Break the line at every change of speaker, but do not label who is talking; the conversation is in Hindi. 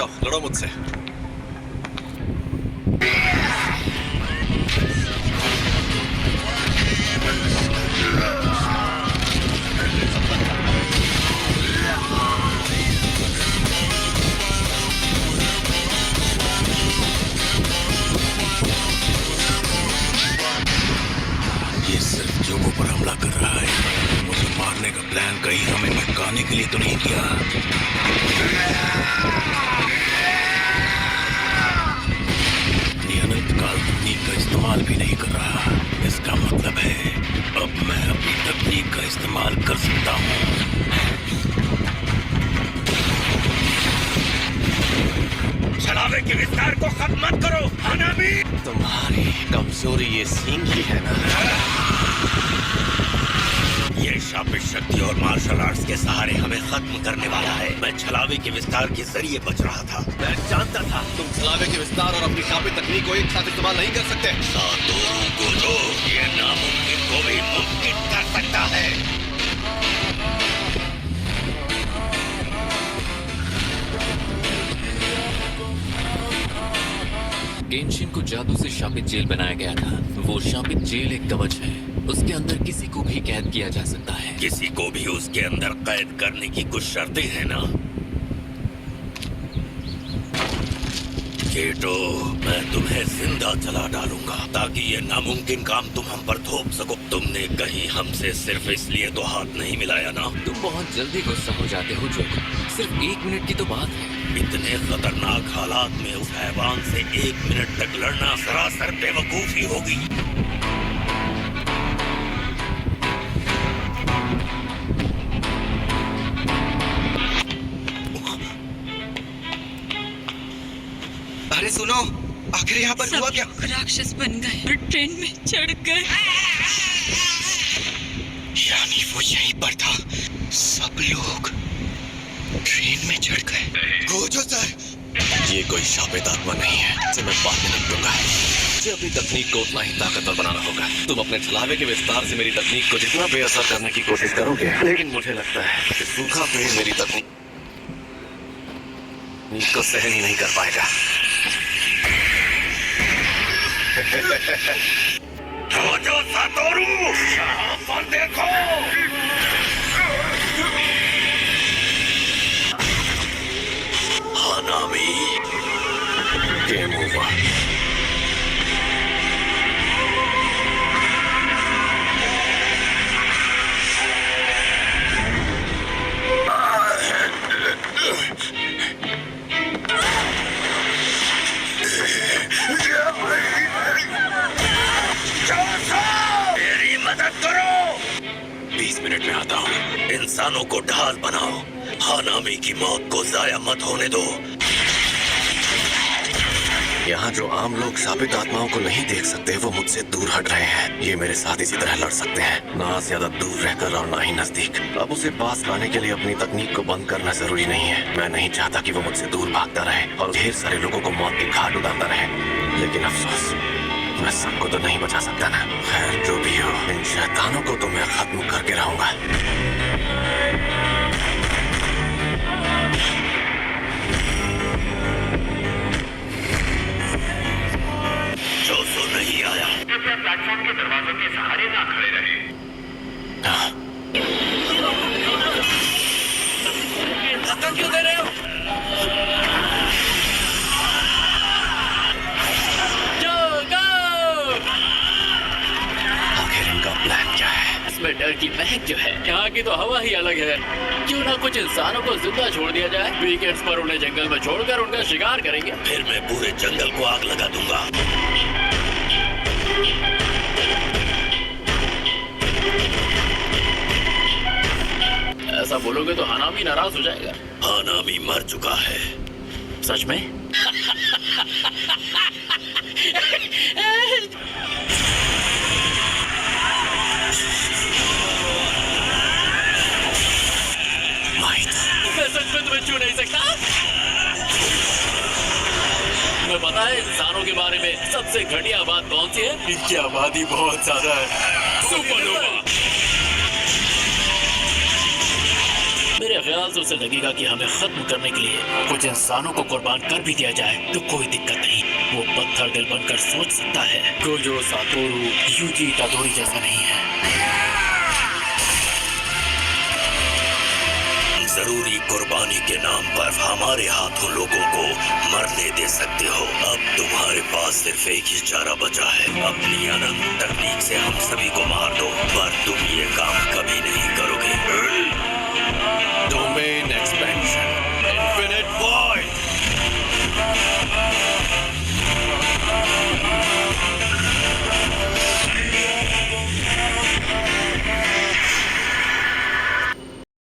आओ, लड़ो मुझसे।
ये सिर्फ जोगो पर हमला कर रहा है। मुझे मारने का प्लान कहीं हमें भटकाने के लिए तो नहीं किया। अपनी अनंत काल तकनीक का इस्तेमाल भी नहीं कर रहा। इसका मतलब है अब मैं अपनी तकनीक का इस्तेमाल कर सकता हूँ।
छलावे के विस्तार को खत्म मत करो हानामी।
तुम्हारी कमजोरी ये सींग ही है ना।
ये शापित शक्ति और मार्शल आर्ट्स के सहारे हमें खत्म करने वाला है। मैं छलावे के विस्तार के जरिए बच रहा था।
मैं जानता था तुम छलावे के विस्तार और अपनी शापित तकनीक को एक साथ इस्तेमाल नहीं कर सकते।
सातोरू गोजो ये नामुमकिन को भी मुमकिन कर सकता है।
गेनशिन को जादू से शापित जेल बनाया गया था। वो शापित जेल एक कवच है, उसके अंदर किसी को भी कैद किया जा सकता है।
किसी को भी उसके अंदर कैद करने की कुछ शर्तें हैं ना। केटो, मैं तुम्हें जिंदा जला डालूंगा ताकि ये नामुमकिन काम तुम हम पर थोप सको। तुमने कहीं हमसे सिर्फ इसलिए तो हाथ नहीं मिलाया ना।
तुम बहुत जल्दी गुस्सा हो जाते हो जोगो। सिर्फ 1 मिनट की तो बात है।
इतने खतरनाक हालात में उस हैवान से 1 मिनट तक लड़ना सरासर बेवकूफी होगी।
अरे सुनो, आखिर यहाँ पर हुआ क्या?
राक्षस बन गए और ट्रेन में चढ़ गए।
यानी वो यहीं पर था। सब लोग ट्रेन में चढ़ गए। गोजो सर,
ये कोई शापित आत्मा नहीं है, इसे मैं बाद में निपटूंगा। मुझे अपनी तकनीक को उतना ही ताकतवर बनाना होगा। तुम अपने छलावे के विस्तार से मेरी तकनीक को जितना बेअसर करने की कोशिश करोगे, लेकिन मुझे लगता है कि सूखा पेड़ मेरी तकनीक को सहन ही नहीं कर पाएगा।
जोजो सातोरू, यहाँ पर देखो। हानामी,
गेम ओवर।
मेरी मदद करो।
20 मिनट में आता हूँ।
इंसानों को ढाल बनाओ। हानामी की मौत को जाया मत होने दो।
यहाँ जो आम लोग शापित आत्माओं को नहीं देख सकते, वो मुझसे दूर हट रहे हैं। ये मेरे साथ इसी तरह लड़ सकते हैं, ना ज्यादा दूर रहकर और ना ही नजदीक। अब उसे पास लाने के लिए अपनी तकनीक को बंद करना जरूरी नहीं है। मैं नहीं चाहता कि वो मुझसे दूर भागता रहे और ढेर सारे लोगों को मौत के घाट उतारता रहे। लेकिन अफसोस, मैं सबको तो नहीं बचा सकता ना। खैर जो भी हो, इन शैतानों को तो मैं खत्म करके रहूंगा।
जोजो नहीं आया।
कृपया प्लेटफॉर्म के दरवाजों के सहारे ना खड़े रहे।
धक्का क्यों दे रहे हो?
आखिर इनका प्लान क्या है?
इसमें डर की महक जो है, यहाँ की तो हवा ही अलग है। क्यों ना कुछ इंसानों को जिंदा छोड़ दिया जाए। वीकेंड्स पर उन्हें जंगल में छोड़कर उनका शिकार करेंगे।
फिर मैं पूरे जंगल को आग लगा दूंगा।
ऐसा बोलोगे तो हानामी नाराज हो जाएगा।
हानामी मर चुका है।
सच में? मैं सच में तुम्हें छू नहीं सकता। तुम्हें पता है इंसानों के बारे में सबसे घटिया बात कौन सी है? इनकी आबादी बहुत ज्यादा है। सुपरनोवा। मेरे ख्याल से उसे लगेगा कि हमें खत्म करने के लिए कुछ इंसानों को कुर्बान कर भी दिया जाए तो कोई दिक्कत नहीं। वो पत्थर दिल बनकर सोच सकता है। गोजो सातोरू यूजी इतादोरी जैसा नहीं है।
जरूरी कुर्बानी के नाम पर हमारे हाथों लोगों को मरने दे सकते हो। अब तुम्हारे पास सिर्फ एक ही चारा बचा है, अपनी अनंत तकनीक से हम सभी को मार दो, पर तुम ये काम कभी नहीं